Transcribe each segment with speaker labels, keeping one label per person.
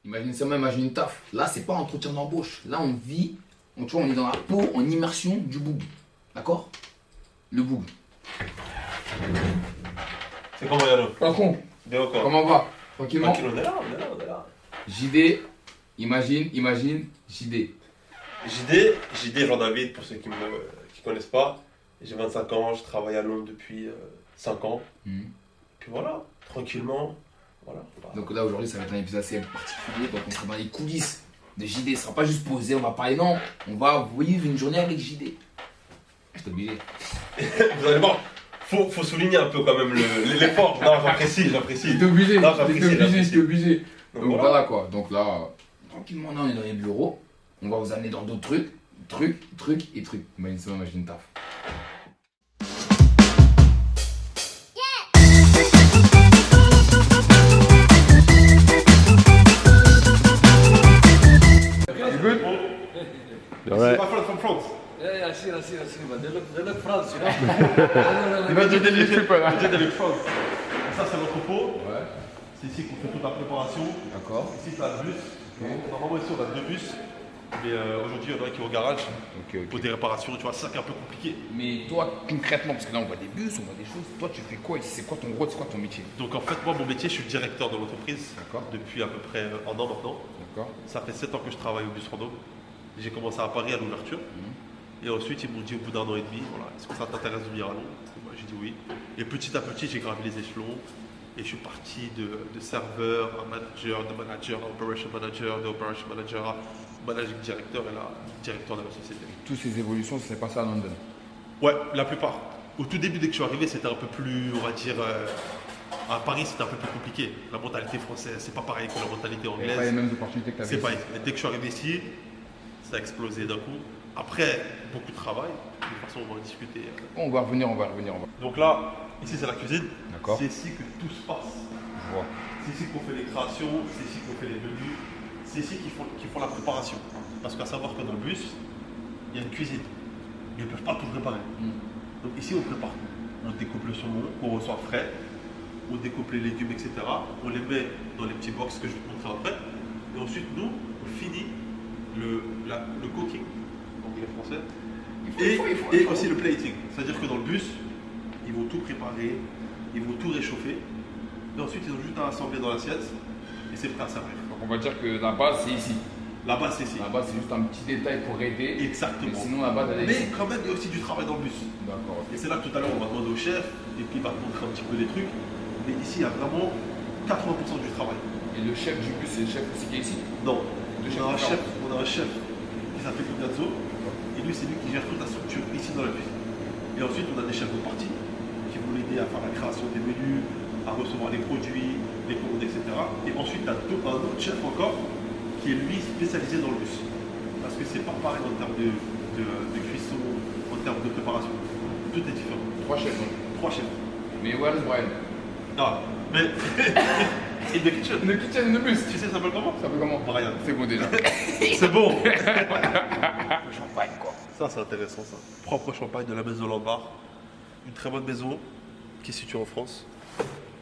Speaker 1: Imagine seulement, imagine une taf. Là, c'est pas entretien d'embauche. Là, on vit, tu vois, on est dans la peau, en immersion du boug. D'accord? Le boug.
Speaker 2: C'est comment Yano?
Speaker 1: Patron,
Speaker 2: Bien encore.
Speaker 1: comment va? Tranquillement?
Speaker 2: Tranquille, on est là, on est là, on est là.
Speaker 1: JD, imagine, JD.
Speaker 2: JD Jean-David, pour ceux qui connaissent pas. J'ai 25 ans, je travaille à Londres depuis 5 ans. Puis voilà, tranquillement. Voilà.
Speaker 1: Donc là, aujourd'hui, ça va être un épisode assez particulier. Donc, on sera dans les coulisses de JD. Ce sera pas juste posé, on va parler, non. On va vivre une journée avec JD. Je suis obligé.
Speaker 2: Vous allez voir, faut souligner un peu quand même l'effort. Non, j'apprécie.
Speaker 1: T'es obligé,
Speaker 2: Non, j'apprécie.
Speaker 1: t'es obligé. Donc
Speaker 2: voilà.
Speaker 1: voilà quoi. Donc là, tranquillement, là, on est dans les bureaux. On va vous amener dans d'autres trucs. Imagine ça, imagine une taf.
Speaker 2: C'est pas from France.
Speaker 3: Yeah, I see, but they look France, you know.
Speaker 2: de France. Ça, c'est l'entrepôt.
Speaker 1: Ouais,
Speaker 2: C'est ici qu'on fait toute la préparation.
Speaker 1: d'accord.
Speaker 2: Ici, c'est le bus. Normalement, ici, on a 2 bus. Mais aujourd'hui, il y en a un qui est au garage
Speaker 1: Ok.
Speaker 2: pour des réparations. Tu vois, c'est ça qui est un peu compliqué.
Speaker 1: Mais toi, concrètement, parce que là, on voit des bus, on voit des choses. Toi, tu fais quoi ici? C'est quoi ton rôle? C'est quoi ton métier?
Speaker 2: Donc, en fait, moi, mon métier, je suis directeur de l'entreprise.
Speaker 1: D'accord.
Speaker 2: Depuis à peu près 1 an maintenant.
Speaker 1: D'accord.
Speaker 2: Ça fait 7 ans que je travaille au bus Random. J'ai commencé à Paris à l'ouverture. Et ensuite, ils m'ont dit au bout d'1 an et demi, voilà, est-ce que ça t'intéresse de venir à Londres? Moi, j'ai dit oui. Et petit à petit, j'ai gravi les échelons. Et je suis parti de serveur à manager, de manager à operation manager, de operation manager à managing director et là, directeur de la société.
Speaker 1: Toutes ces évolutions, ça s'est passé à London.
Speaker 2: Ouais, la plupart. Au tout début, dès que je suis arrivé, c'était un peu plus, on va dire, à Paris, c'était un peu plus compliqué. La mentalité française, c'est pas pareil que la mentalité
Speaker 1: Et
Speaker 2: anglaise.
Speaker 1: pas les mêmes opportunités que tu avais.
Speaker 2: C'est pas. Et dès que je suis arrivé ici, ça a explosé d'un coup. Après, beaucoup de travail. De toute façon, on va en discuter.
Speaker 1: On va revenir.
Speaker 2: Donc là, ici, c'est la cuisine.
Speaker 1: D'accord.
Speaker 2: C'est ici que tout se passe.
Speaker 1: Je vois.
Speaker 2: C'est ici qu'on fait les créations, c'est ici qu'on fait les menus, c'est ici qu'ils font la préparation. Parce qu'à savoir que dans le bus, il y a une cuisine. Ils ne peuvent pas tout préparer. Donc ici, on prépare. On découpe le saumon qu'on reçoit frais, on découpe les légumes, etc. On les met dans les petits box que je vais te montrer après. Et ensuite, nous, on finit le cooking, anglais français, et aussi le plating. C'est-à-dire que dans le bus, ils vont tout préparer, ils vont tout réchauffer. Et ensuite, ils ont juste à assembler dans l'assiette et c'est prêt à servir.
Speaker 1: Donc on va dire que la base, c'est ici.
Speaker 2: La base, c'est ici.
Speaker 1: La base, c'est juste un petit détail pour aider.
Speaker 2: Exactement.
Speaker 1: Mais sinon, la base, elle est ici.
Speaker 2: Mais quand même, il y a aussi du travail dans le bus.
Speaker 1: D'accord,
Speaker 2: Et
Speaker 1: ok.
Speaker 2: c'est là que tout à l'heure, on va demander au chef et puis il va te montrer un petit peu les trucs. Mais ici, il y a vraiment 80% du travail.
Speaker 1: Et le chef du bus, c'est le chef aussi qui est ici.
Speaker 2: Non,
Speaker 1: Le chef
Speaker 2: on a
Speaker 1: différent.
Speaker 2: un chef qui s'appelle Ignazzo. Et lui, c'est lui qui gère toute la structure ici dans la cuisine. Et ensuite, on a des chefs de partie qui vont l'aider à faire la création des menus, à recevoir les produits, les commandes, etc. Et ensuite, tu as un autre chef encore qui est lui spécialisé dans le bus. Parce que c'est pas pareil en termes de cuisson, en termes de préparation. Tout est différent.
Speaker 1: 3 chefs donc.
Speaker 2: 3 chefs.
Speaker 1: Mais where is Brian?
Speaker 2: Ah, mais. In the kitchen.
Speaker 1: Le kitchen, le bus.
Speaker 2: Tu sais, ça s'appelle comment?
Speaker 1: Ça fait comment?
Speaker 2: Brian.
Speaker 1: C'est bon déjà.
Speaker 2: C'est bon.
Speaker 1: Le champagne quoi.
Speaker 2: Ça, c'est intéressant, ça. Propre champagne de la maison Lombard. Une très bonne maison qui est située en France.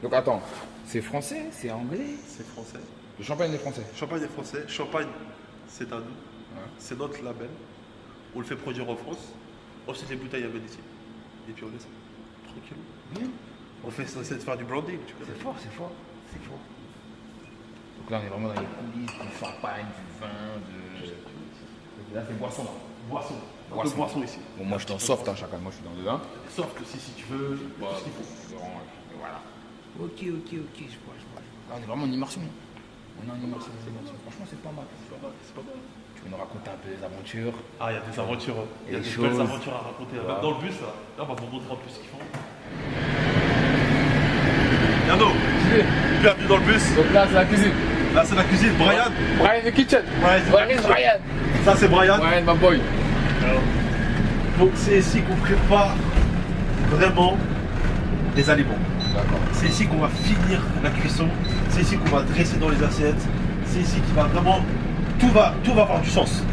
Speaker 1: Donc attends, c'est français, c'est anglais.
Speaker 2: C'est français.
Speaker 1: Le champagne est français.
Speaker 2: Champagne est français. Champagne, c'est à nous.
Speaker 1: Ouais.
Speaker 2: C'est notre label. On le fait produire en France. Ensuite, les bouteilles amènent ici. Et puis on laisse tranquille.
Speaker 1: Bien.
Speaker 2: On essaie de faire du branding, tu connais.
Speaker 1: C'est fort. Donc là, on est vraiment dans les coulisses du champagne, du vin, de. Là, c'est boisson.
Speaker 2: Boisson.
Speaker 1: Boisson.
Speaker 2: De boisson ici.
Speaker 1: Bon, moi, je suis dans soft, hein, chacal. Moi, je suis dans le vin.
Speaker 2: Sauf que si tu veux,
Speaker 1: Voilà.
Speaker 2: tout ce qu'il faut.
Speaker 1: Voilà. Ok, je vois. Là, on est vraiment en immersion. On est en immersion. Franchement, c'est pas mal.
Speaker 2: C'est pas mal.
Speaker 1: Tu veux nous raconter un peu les aventures?
Speaker 2: Ah, il y a des aventures. Il y a
Speaker 1: des
Speaker 2: des
Speaker 1: choses.
Speaker 2: belles aventures à raconter.
Speaker 1: Voilà.
Speaker 2: Dans le bus, là, on va vous montrer un peu ce qu'ils font. Yano, bienvenue dans le bus.
Speaker 1: Donc là, c'est la cuisine.
Speaker 2: Là, c'est la cuisine. Brian.
Speaker 1: Brian the kitchen.
Speaker 2: Ouais, c'est
Speaker 1: Where is Brian?
Speaker 2: Ça, c'est Brian.
Speaker 1: Brian, my boy.
Speaker 2: Donc, c'est ici qu'on prépare vraiment les aliments.
Speaker 1: D'accord.
Speaker 2: C'est ici qu'on va finir la cuisson. C'est ici qu'on va dresser dans les assiettes. C'est ici qu'il va vraiment. Tout va avoir du sens.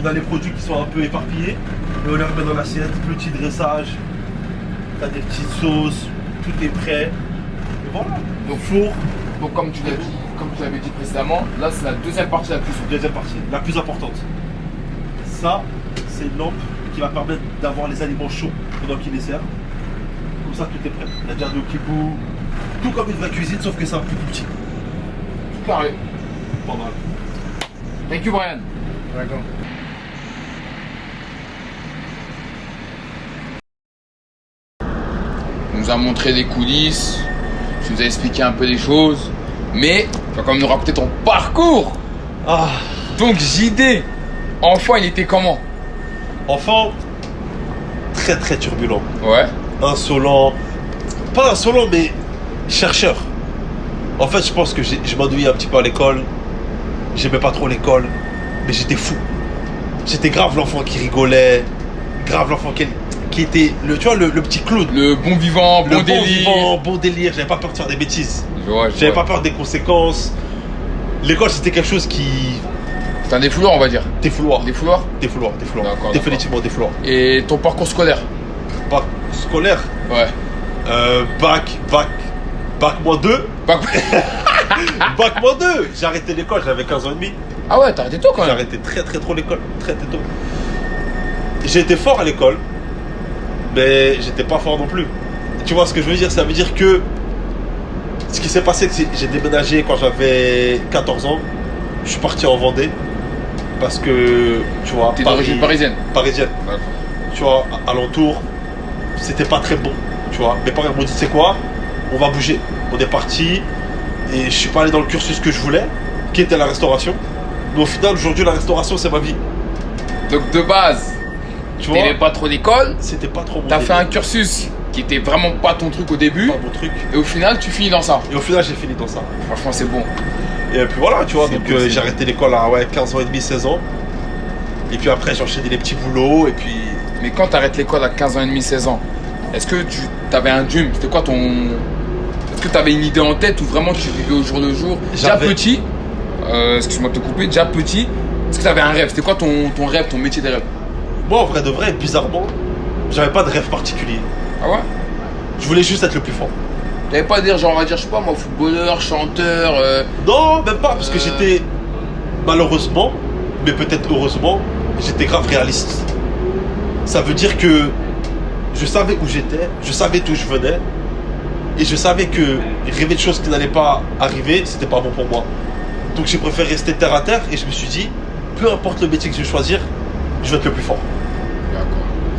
Speaker 2: On a les produits qui sont un peu éparpillés. Et on les remet dans l'assiette. Petit dressage. T'as des petites sauces. Tout est prêt. Et voilà.
Speaker 1: Donc,
Speaker 2: Four.
Speaker 1: Donc comme tu l'as dit, comme tu l'avais dit précédemment, là c'est la deuxième partie de la cuisson.
Speaker 2: Deuxième partie, la plus importante. Ça, c'est une lampe qui va permettre d'avoir les aliments chauds pendant qu'il les sert. Comme ça, tout est prêt. La garde au kibou, tout comme une vraie cuisine, sauf que c'est un peu plus petit.
Speaker 1: Tout carré.
Speaker 2: Pas mal.
Speaker 1: Thank you Brian.
Speaker 3: D'accord.
Speaker 1: On nous a montré les coulisses, tu nous as expliqué un peu les choses, mais tu vas quand même nous raconter ton parcours.
Speaker 2: Ah,
Speaker 1: Donc JD, enfant il était comment?
Speaker 2: enfant, très très turbulent.
Speaker 1: Ouais.
Speaker 2: Insolent. Pas insolent, mais chercheur. En fait, je pense que je m'ennuyais un petit peu à l'école. J'aimais pas trop l'école, mais j'étais fou. J'étais grave l'enfant qui rigolait, grave l'enfant qui était le petit clown.
Speaker 1: Le bon vivant,
Speaker 2: Le
Speaker 1: bon
Speaker 2: bon
Speaker 1: délire.
Speaker 2: vivant, bon délire, j'avais pas peur de faire des bêtises.
Speaker 1: Je vois,
Speaker 2: J'avais pas peur des conséquences. L'école c'était quelque chose qui.
Speaker 1: C'est un défouloir on va dire.
Speaker 2: Défouloir.
Speaker 1: Défouloir.
Speaker 2: Défouloir.
Speaker 1: D'accord,
Speaker 2: Définitivement défouloir.
Speaker 1: Et ton parcours scolaire?
Speaker 2: Bac scolaire,
Speaker 1: Ouais.
Speaker 2: bac -2.
Speaker 1: Bac-
Speaker 2: Bac -2. J'ai arrêté l'école, j'avais 15 ans et demi.
Speaker 1: Ah ouais, t'as arrêté tôt quand
Speaker 2: J'ai
Speaker 1: même.
Speaker 2: arrêté très tôt l'école, très tôt. J'ai été fort à l'école, mais j'étais pas fort non plus. Tu vois ce que je veux dire? Ça veut dire que ce qui s'est passé, c'est que j'ai déménagé quand j'avais 14 ans. Je suis parti en Vendée parce que, tu vois,
Speaker 1: T'es d'origine parisienne.
Speaker 2: parisienne.
Speaker 1: D'accord.
Speaker 2: Tu vois, alentour, c'était pas très bon. Tu vois, mes parents m'ont dit, c'est quoi? On va bouger. On est parti et je suis pas allé dans le cursus que je voulais, qui était la restauration. Mais au final, aujourd'hui, la restauration, c'est ma vie.
Speaker 1: Donc de base,
Speaker 2: Tu vois,
Speaker 1: t'aimais pas trop l'école,
Speaker 2: c'était pas trop mon
Speaker 1: t'as fait un
Speaker 2: délire,
Speaker 1: cursus qui était vraiment pas ton truc au début,
Speaker 2: pas mon truc.
Speaker 1: et au final tu finis dans ça.
Speaker 2: Et au final, j'ai fini dans ça.
Speaker 1: Franchement c'est bon.
Speaker 2: Et puis voilà, tu vois,
Speaker 1: C'est
Speaker 2: donc
Speaker 1: beau, c'est
Speaker 2: j'ai
Speaker 1: beau.
Speaker 2: arrêté l'école à 15 ans et demi, 16 ans. Et puis après, j'ai enchaîné les petits boulots, et puis.
Speaker 1: Mais quand t'arrêtes l'école à 15 ans et demi, 16 ans, est-ce que tu t'avais un dream? C'était quoi ton... Est-ce que t'avais une idée en tête ou vraiment tu vivais au jour le jour? Déjà
Speaker 2: J'avais-
Speaker 1: petit, excuse-moi de te couper, déjà petit, est-ce que t'avais un rêve? C'était quoi ton rêve, ton métier des rêves?
Speaker 2: Moi, en vrai de vrai, bizarrement, j'avais pas de rêve particulier.
Speaker 1: Ah ouais?
Speaker 2: Je voulais juste être le plus fort.
Speaker 1: T'avais pas à dire genre on va dire je sais pas moi footballeur, chanteur,
Speaker 2: Non, même pas, parce que j'étais, malheureusement, mais peut-être heureusement, j'étais grave réaliste. Ça veut dire que je savais où j'étais, je savais d'où je venais, et je savais que rêver de choses qui n'allaient pas arriver, c'était pas bon pour moi. Donc j'ai préféré rester terre à terre, et je me suis dit, peu importe le métier que je vais choisir, je vais être le plus fort.
Speaker 1: D'accord.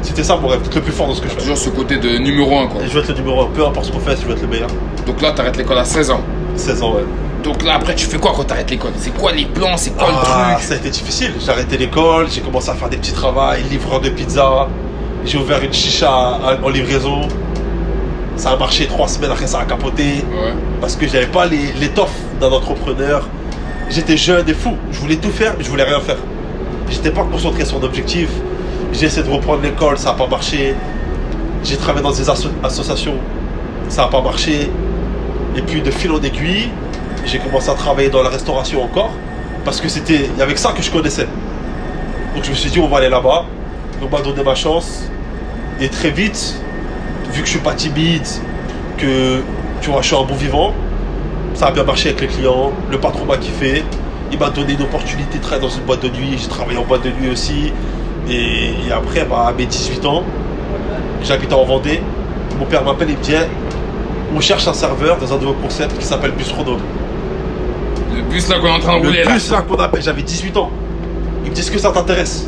Speaker 2: C'était ça mon rêve, d'être le plus fort dans ce que je fais.
Speaker 1: Toujours ce côté de numéro 1 quoi.
Speaker 2: Et je vais être le numéro 1, peu importe ce qu'on fait, je vais être le meilleur.
Speaker 1: Donc là t'arrêtes l'école à 16 ans.
Speaker 2: 16 ans, ouais.
Speaker 1: Donc là après tu fais quoi quand t'arrêtes l'école? C'est quoi les plans? C'est quoi le truc?
Speaker 2: Ça a été difficile. J'ai arrêté l'école, j'ai commencé à faire des petits travails, livreur de pizza. J'ai ouvert une chicha en livraison. Ça a marché 3 semaines, après ça a capoté.
Speaker 1: Ouais.
Speaker 2: Parce que j'avais pas l'étoffe d'un entrepreneur. J'étais jeune et fou. Je voulais tout faire, mais je voulais rien faire. J'étais pas concentré sur l'objectif. J'ai essayé de reprendre l'école, ça a pas marché. J'ai travaillé dans des associations, ça a pas marché. Et puis de fil en aiguille, j'ai commencé à travailler dans la restauration encore. Parce que il y avait que ça que je connaissais. Donc je me suis dit, on va aller là-bas. On m'a donné ma chance. Et très vite, vu que je suis pas timide, que tu vois, je suis un bon vivant, ça a bien marché avec les clients. Le patron m'a kiffé. Il m'a donné une opportunité de travailler dans une boîte de nuit. J'ai travaillé en boîte de nuit aussi. Et après, à mes 18 ans, j'habitais en Vendée. Mon père m'appelle et me dit, on cherche un serveur dans un nouveau concept qui s'appelle Bus Renault.
Speaker 1: Le bus là qu'on est en train de rouler
Speaker 2: Le
Speaker 1: là.
Speaker 2: bus là qu'on appelle, j'avais 18 ans. Il me dit, est-ce que ça t'intéresse?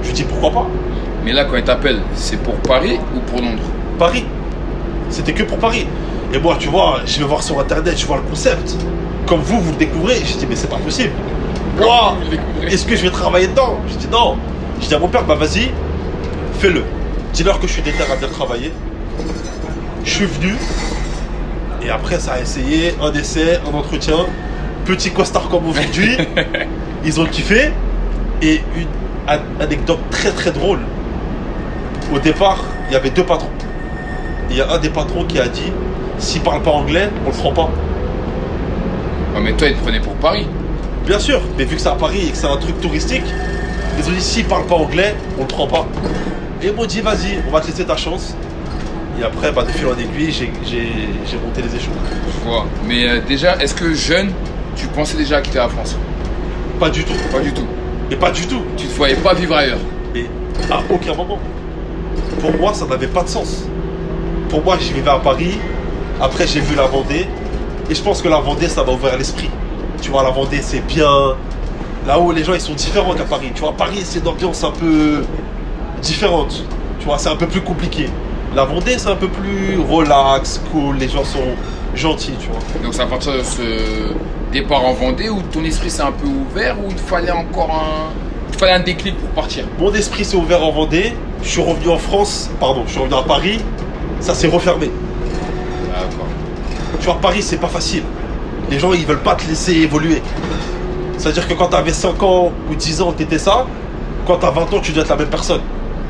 Speaker 2: Je lui dis, pourquoi pas?
Speaker 1: Mais là quand il t'appelle, c'est pour Paris ou pour Londres?
Speaker 2: Paris. C'était que pour Paris. Et moi, tu vois, je vais voir sur internet, je vois le concept. Comme vous le découvrez. Je dis, mais c'est pas possible. Moi, est-ce que je vais travailler dedans? Je dis non. Je dis à mon père, bah vas-y, fais-le. Dis-leur que je suis déter à bien travailler. Je suis venu. Et après, ça a essayé, un essai, un entretien. Petit costard comme aujourd'hui. Ils ont kiffé. Et une anecdote très très drôle. Au départ, il y avait 2 patrons. Il y a un des patrons qui a dit, s'il parle pas anglais, on le prend pas.
Speaker 1: Ah mais toi il te prenait pour Paris.
Speaker 2: Bien sûr, mais vu que c'est à Paris et que c'est un truc touristique, ils ont dit s'il parle pas anglais, on le prend pas. Et ils m'ont dit vas-y, on va te laisser ta chance. Et après, de fil en aiguille, j'ai monté les échelons.
Speaker 1: Je vois. Mais déjà, est-ce que jeune, tu pensais déjà à quitter la France?
Speaker 2: Pas du tout.
Speaker 1: Pas du tout.
Speaker 2: Mais pas du tout.
Speaker 1: Tu te voyais pas vivre ailleurs?
Speaker 2: Mais à aucun moment. Pour moi, ça n'avait pas de sens. Pour moi, je vivais à Paris. Après, j'ai vu la Vendée. Et je pense que la Vendée, ça m'a ouvert l'esprit. Tu vois, la Vendée, c'est bien. Là-haut, les gens, ils sont différents qu'à Paris. Tu vois, Paris, c'est une ambiance un peu différente. Tu vois, c'est un peu plus compliqué. La Vendée, c'est un peu plus relax, cool. Les gens sont gentils, tu vois.
Speaker 1: Donc c'est à partir de ce départ en Vendée où ton esprit s'est un peu ouvert, ou il te fallait encore il te fallait un déclic pour partir?
Speaker 2: Mon esprit s'est ouvert en Vendée. Je suis revenu en France. Pardon, je suis revenu à Paris. Ça s'est refermé.
Speaker 1: D'accord.
Speaker 2: Tu vois, Paris, c'est pas facile. Les gens, ils veulent pas te laisser évoluer. C'est-à-dire que quand t'avais 5 ans ou 10 ans, t'étais ça. Quand t'as 20 ans, tu dois être la même personne.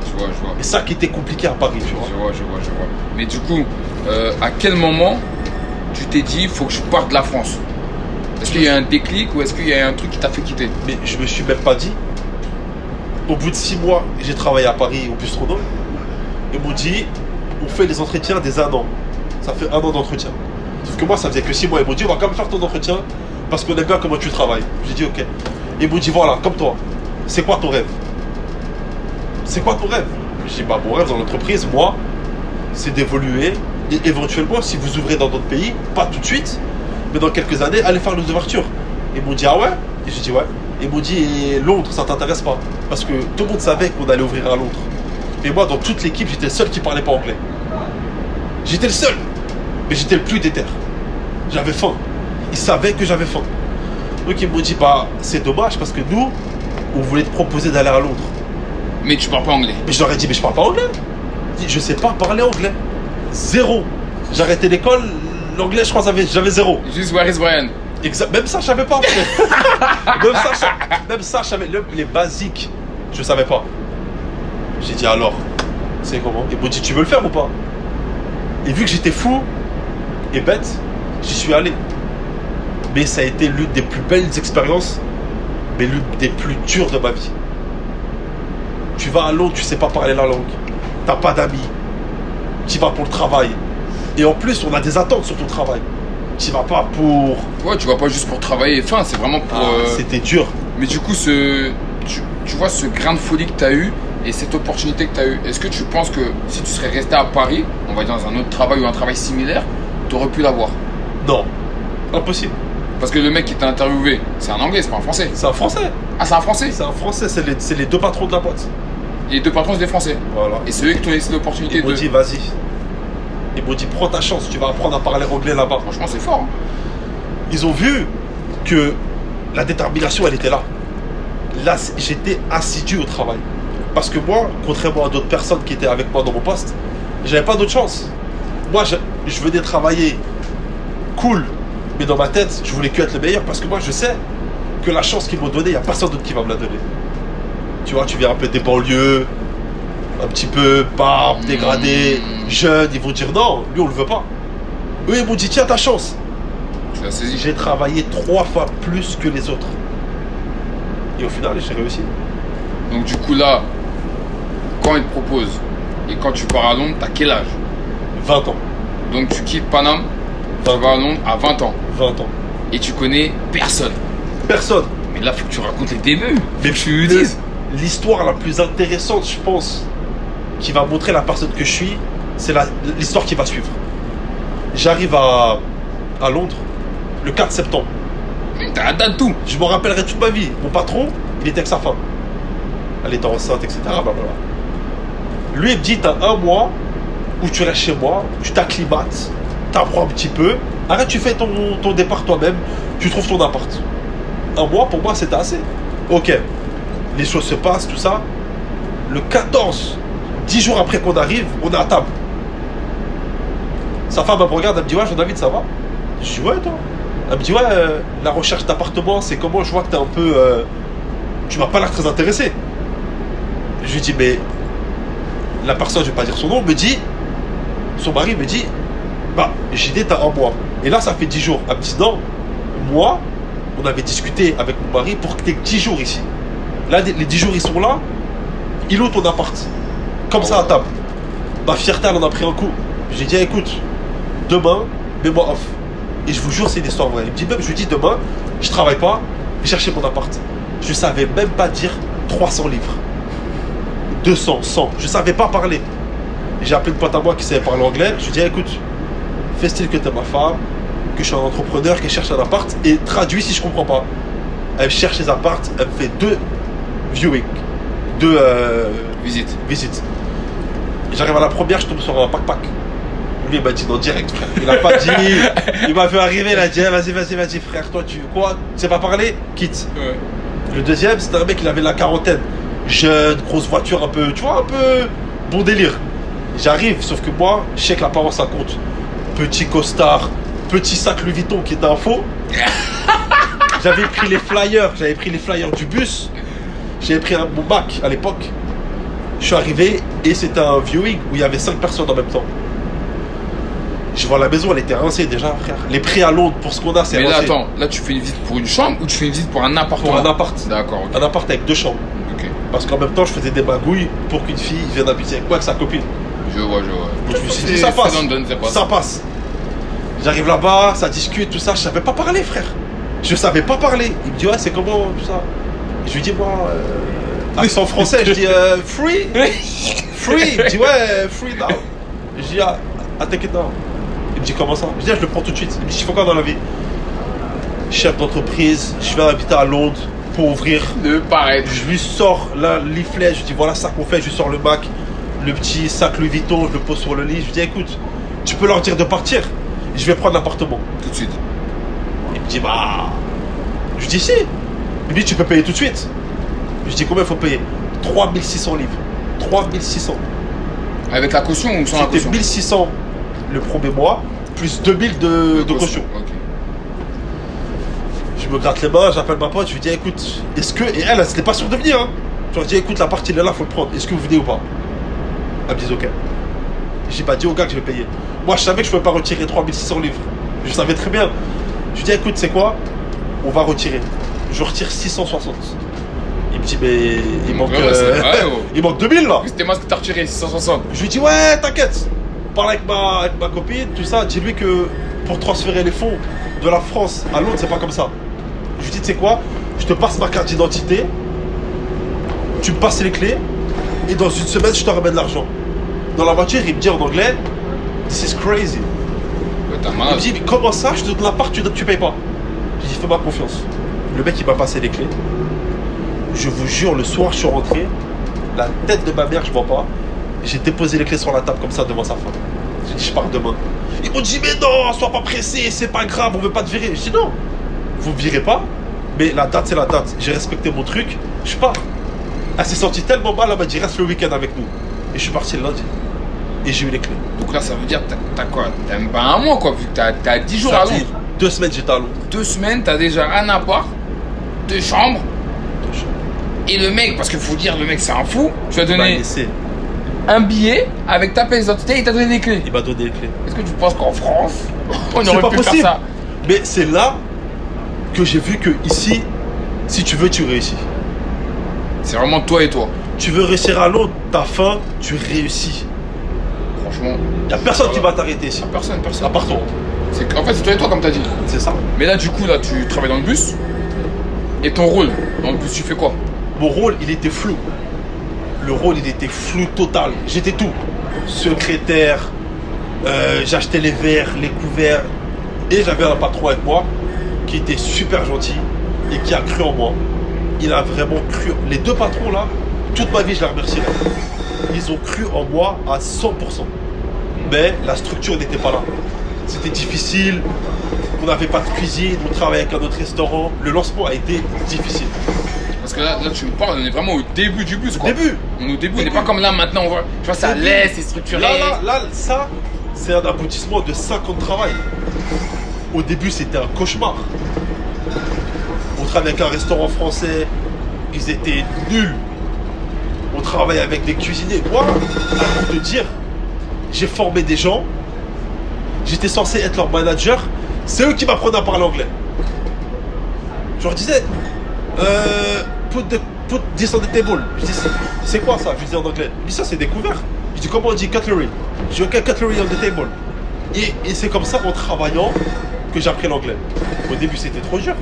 Speaker 1: Je vois.
Speaker 2: Et ça qui était compliqué à Paris, tu vois.
Speaker 1: Je vois. Mais du coup, à quel moment tu t'es dit, il faut que je parte de la France? Est-ce qu'il y a un déclic ou est-ce qu'il y a un truc qui t'a fait quitter?
Speaker 2: Mais je me suis même pas dit. Au bout de 6 mois, j'ai travaillé à Paris au Bustronome. Ils m'ont dit, on fait les entretiens des 1 an. Ça fait 1 an d'entretien. Sauf que moi, ça faisait que 6 mois. Ils m'ont dit, on va quand même faire ton entretien parce qu'on aime bien comment tu travailles. J'ai dit, ok. Ils m'ont dit, voilà, comme toi, c'est quoi ton rêve? C'est quoi ton rêve? J'ai dit, mon rêve dans l'entreprise, moi, c'est d'évoluer. Et éventuellement, si vous ouvrez dans d'autres pays, pas tout de suite, mais dans quelques années, allez faire les ouvertures. Ils m'ont dit, ah ouais? Et j'ai dit, ouais. Ils m'ont dit, et Londres, ça t'intéresse pas? Parce que tout le monde savait qu'on allait ouvrir à Londres. Et moi, dans toute l'équipe, j'étais le seul qui parlait pas anglais. J'étais le seul. Mais j'étais le plus déter. J'avais faim. Ils savaient que j'avais faim. Donc ils m'ont dit, c'est dommage parce que nous, on voulait te proposer d'aller à Londres.
Speaker 1: Mais tu parles pas anglais?
Speaker 2: Mais je leur ai dit, mais je parle pas anglais. Je dis, je sais pas parler anglais. Zéro. J'ai arrêté l'école, l'anglais, je crois, j'avais 0.
Speaker 1: Juste where is Brian?
Speaker 2: Exact. Même ça, je savais pas. Même ça, je savais. Les basiques, je savais pas. J'ai dit, alors, c'est comment? Ils m'ont dit, tu veux le faire ou pas? Et vu que j'étais fou et bête, j'y suis allé. Mais ça a été l'une des plus belles expériences, mais l'une des plus dures de ma vie. Tu vas à Londres, tu sais pas parler la langue. T'as pas d'amis. Tu vas pour le travail. Et en plus, on a des attentes sur ton travail. Tu vas pas pour...
Speaker 1: Ouais, tu vas pas juste pour travailler. Enfin, c'est vraiment pour...
Speaker 2: C'était dur.
Speaker 1: Mais du coup, tu vois ce grain de folie que tu as eu et cette opportunité que tu as eu, est-ce que tu penses que si tu serais resté à Paris, on va dire dans un autre travail ou un travail similaire, tu aurais pu l'avoir?
Speaker 2: Non. Impossible.
Speaker 1: Parce que le mec qui t'a interviewé, c'est un anglais, c'est pas un français.
Speaker 2: C'est un français.
Speaker 1: Ah, c'est un français?
Speaker 2: C'est un français, c'est les 2 patrons de la boîte.
Speaker 1: Et les 2 patrons, c'est des français.
Speaker 2: Voilà.
Speaker 1: Et c'est eux qui t'ont laissé l'opportunité
Speaker 2: Ils m'ont dit, vas-y. Ils m'ont dit, prends ta chance, tu vas apprendre à parler anglais là-bas.
Speaker 1: Franchement, c'est fort. Hein.
Speaker 2: Ils ont vu que la détermination, elle était là. Là, j'étais assidu au travail. Parce que moi, contrairement à d'autres personnes qui étaient avec moi dans mon poste, j'avais pas d'autre chance. Moi, je venais travailler cool, mais dans ma tête, je voulais que être le meilleur parce que moi, je sais que la chance qu'ils m'ont donnée, il n'y a personne d'autre qui va me la donner. Tu vois, tu viens un peu des banlieues, un petit peu barbe, dégradé, jeune, ils vont dire non, lui, on le veut pas. Eux, ils m'ont dit, tiens, ta chance.
Speaker 1: Tu l'as saisi.
Speaker 2: J'ai travaillé 3 fois plus que les autres. Et au final, j'ai réussi.
Speaker 1: Donc du coup là, quand ils te proposent et quand tu pars à Londres, t'as quel âge?
Speaker 2: 20 ans.
Speaker 1: Donc tu quittes Paname, tu vas à Londres à 20 ans.
Speaker 2: 20 ans.
Speaker 1: Et tu connais personne.
Speaker 2: Personne.
Speaker 1: Mais là, faut que tu racontes les débuts.
Speaker 2: Mais
Speaker 1: tu lui dises.
Speaker 2: L'histoire la plus intéressante, je pense, qui va montrer la personne que je suis, c'est l'histoire qui va suivre. J'arrive à Londres le 4 septembre.
Speaker 1: T'as la date, tout.
Speaker 2: Je m'en rappellerai toute ma vie. Mon patron, il était avec sa femme. Elle était enceinte, etc. Blablabla. Lui, il me dit, t'as 1 mois où tu restes chez moi, tu t'acclimates, t'apprends un petit peu. Arrête, tu fais ton départ toi-même, tu trouves ton appart. 1 mois, pour moi, c'était assez. Ok, les choses se passent, tout ça. Le 14, 10 jours après qu'on arrive, on est à table. Sa femme, elle me regarde, elle me dit, ouais, Jean-David, ça va? Je dis, ouais, toi. Elle me dit, ouais, la recherche d'appartement, c'est comment? Je vois que t'es un peu... tu m'as pas l'air très intéressé. Je lui dis, mais la personne, je vais pas dire son nom, me dit, son mari me dit, j'ai dit, t'as 1 mois. Et là, ça fait 10 jours. Elle me dit, non, moi, on avait discuté avec mon mari pour que t'aies 10 jours ici. Là, les 10 jours, ils sont là, il loue ton appart. Comme ça, à table. Ma fierté, elle en a pris un coup. J'ai dit, écoute, demain, mets-moi off. Et je vous jure, c'est une histoire vraie. Il me dit même, je lui dis, demain, je travaille pas, je vais chercher mon appart. Je savais même pas dire 300 livres. 200, 100. Je savais pas parler. J'ai appelé une pote à moi qui savait parler anglais. Je lui ai dit, écoute, fais style que t'es ma femme, que je suis un entrepreneur qui cherche un appart et traduis si je comprends pas. Elle me cherche les apparts, elle me fait 2 viewings, 2 visites. J'arrive à la première, je tombe sur un pack. Lui, il m'a dit non, direct, frère. Il a pas dit, il m'a fait arriver, il a dit, vas-y, frère, toi, tu sais pas parler? Quitte.
Speaker 1: Ouais.
Speaker 2: Le deuxième, c'était un mec, il avait la quarantaine. Jeune, grosse voiture, un peu, tu vois, un peu bon délire. J'arrive, sauf que moi, je sais que l'apparence, ça compte. Petit costard, petit sac Louis Vuitton qui est un faux. J'avais pris les flyers du bus. J'avais pris mon Mac à l'époque. Je suis arrivé et c'était un viewing où il y avait 5 personnes en même temps. Je vois la maison, elle était rincée déjà, frère. Les prix à Londres pour ce qu'on a, c'est rincé.
Speaker 1: Mais là, attends, là tu fais une visite pour une chambre ou tu fais une visite pour un appartement?
Speaker 2: Pour un appart.
Speaker 1: D'accord, ok.
Speaker 2: Un appart avec 2 chambres.
Speaker 1: Ok.
Speaker 2: Parce qu'en même temps, je faisais des magouilles pour qu'une fille vienne habiter avec moi avec sa copine.
Speaker 1: Je vois.
Speaker 2: Donc je me suis dit, ça passe. Ça passe. J'arrive là-bas, ça discute, tout ça. Je savais pas parler, frère. Je savais pas parler. Il me dit, ouais, c'est comment tout ça? Je lui dis, moi, accent français, je dis, free? Free? Il me dit, ouais, free now. Je dis, ah, take it now. Il me dit, comment ça? Je dis, ah, je le prends tout de suite. Il me dit, il faut quoi dans la vie? Chef d'entreprise, je vais habiter à Londres pour ouvrir.
Speaker 1: De paraître.
Speaker 2: Je lui sors là, le leaflet, je lui dis, voilà ça qu'on fait. Je lui sors le Mac, le petit sac Louis Vuitton, je le pose sur le lit. Je lui dis, écoute, tu peux leur dire de partir. Je vais prendre l'appartement.
Speaker 1: Tout de suite.
Speaker 2: Il me dit, bah. Je lui dis, si. Il me dit, tu peux payer tout de suite. Je lui dis, combien il faut payer? 3600 livres. 3600.
Speaker 1: Avec la caution ou sans la
Speaker 2: C'était
Speaker 1: caution?
Speaker 2: 1600 le premier mois, plus 2000 de caution.
Speaker 1: Ok.
Speaker 2: Je me gratte les mains, j'appelle ma pote, je lui dis, écoute, est-ce que. Et elle c'était pas sûre de venir. Hein. Je lui dis, écoute, la partie est là, faut le prendre. Est-ce que vous venez ou pas? Elle me dit, ok. J'ai pas dit au gars que je vais payer. Moi, je savais que je pouvais pas retirer 3600 livres. Je savais très bien. Je lui dis, écoute, c'est quoi? On va retirer. Je retire 660. Il me dit, mais il manque. Il manque 2000 là.
Speaker 1: C'était moi ce que t'as retiré, 660.
Speaker 2: Je lui dis, ouais, t'inquiète. Parle avec ma copine, tout ça. Dis-lui que pour transférer les fonds de la France à Londres, c'est pas comme ça. Je lui dis, tu sais quoi? Je te passe ma carte d'identité. Tu me passes les clés. Et dans une semaine, je te ramène l'argent. Dans la voiture, il me dit en anglais, this is crazy.
Speaker 1: Ouais, t'as
Speaker 2: Il
Speaker 1: mal.
Speaker 2: me dit, mais comment ça? Je te donne l'appart, tu payes pas. Je dis, fais-moi confiance. Le mec, il m'a passé les clés. Je vous jure, le soir, je suis rentré. La tête de ma mère, je vois pas. J'ai déposé les clés sur la table comme ça devant sa femme. J'ai dit, je pars demain. Ils m'ont dit, mais non, sois pas pressé, c'est pas grave, on veut pas te virer. Je dis, non, vous me virez pas, mais la date, c'est la date. J'ai respecté mon truc, je pars. Elle s'est sentie tellement mal, elle m'a dit, reste le week-end avec nous. Et je suis parti le lundi. Et j'ai eu les clés.
Speaker 1: Donc là, ça veut dire que t'as quoi? T'as même pas un mois quoi, vu que t'as 10 jours à
Speaker 2: Ça dit,
Speaker 1: Londres.
Speaker 2: 2 semaines, j'étais à Londres.
Speaker 1: 2 semaines, t'as déjà un appart, 2 chambres. Et le mec, parce qu'il faut dire, le mec c'est un fou, tu as
Speaker 2: Il m'a
Speaker 1: donné
Speaker 2: laissé.
Speaker 1: un billet avec ta pièce d'identité et il t'a donné des clés.
Speaker 2: Il m'a donné les clés.
Speaker 1: Est-ce que tu penses qu'en France, on
Speaker 2: C'est
Speaker 1: aurait
Speaker 2: pas
Speaker 1: pu
Speaker 2: possible.
Speaker 1: faire ça?
Speaker 2: Mais c'est là que j'ai vu que ici, si tu veux, tu réussis.
Speaker 1: C'est vraiment toi et toi.
Speaker 2: Tu veux réussir à Londres, t'as faim, tu réussis.
Speaker 1: Franchement,
Speaker 2: Y a personne qui va t'arrêter ici.
Speaker 1: personne.
Speaker 2: À part toi.
Speaker 1: En fait, c'est toi et toi, comme t'as dit.
Speaker 2: C'est ça.
Speaker 1: Mais là, du coup, là, tu travailles dans le bus. Et ton rôle dans le bus, tu fais quoi?
Speaker 2: Mon rôle, il était flou. Le rôle, il était flou total. J'étais tout. Secrétaire, j'achetais les verres, les couverts. Et j'avais un patron avec moi qui était super gentil et qui a cru en moi. Il a vraiment cru. Les 2 patrons là, toute ma vie, je les remercierai. Ils ont cru en moi à 100%. Mais la structure n'était pas là. C'était difficile. On n'avait pas de cuisine. On travaillait avec un autre restaurant. Le lancement a été difficile.
Speaker 1: Parce que là, tu me parles, on est vraiment au début du bus, quoi.
Speaker 2: Début.
Speaker 1: On est au début, on n'est pas comme là maintenant, on voit. Tu vois, ça
Speaker 2: Début.
Speaker 1: laisse, c'est structuré.
Speaker 2: Là, ça, c'est un aboutissement de 5 ans de travail. Au début, c'était un cauchemar. On travaillait avec un restaurant français, ils étaient nuls. On travaillait avec des cuisiniers. Moi, à pour te dire, j'ai formé des gens, j'étais censé être leur manager, c'est eux qui m'apprenaient à parler anglais. Je leur disais, put this on the table. Je dis, c'est quoi ça? Je dis en anglais. Je dis, ça, c'est découvert. Je Je dis, comment on dit cutlery? Je dis, ok, cutlery on the table. Et c'est comme ça, en travaillant, que j'ai appris l'anglais. Au début, c'était trop dur.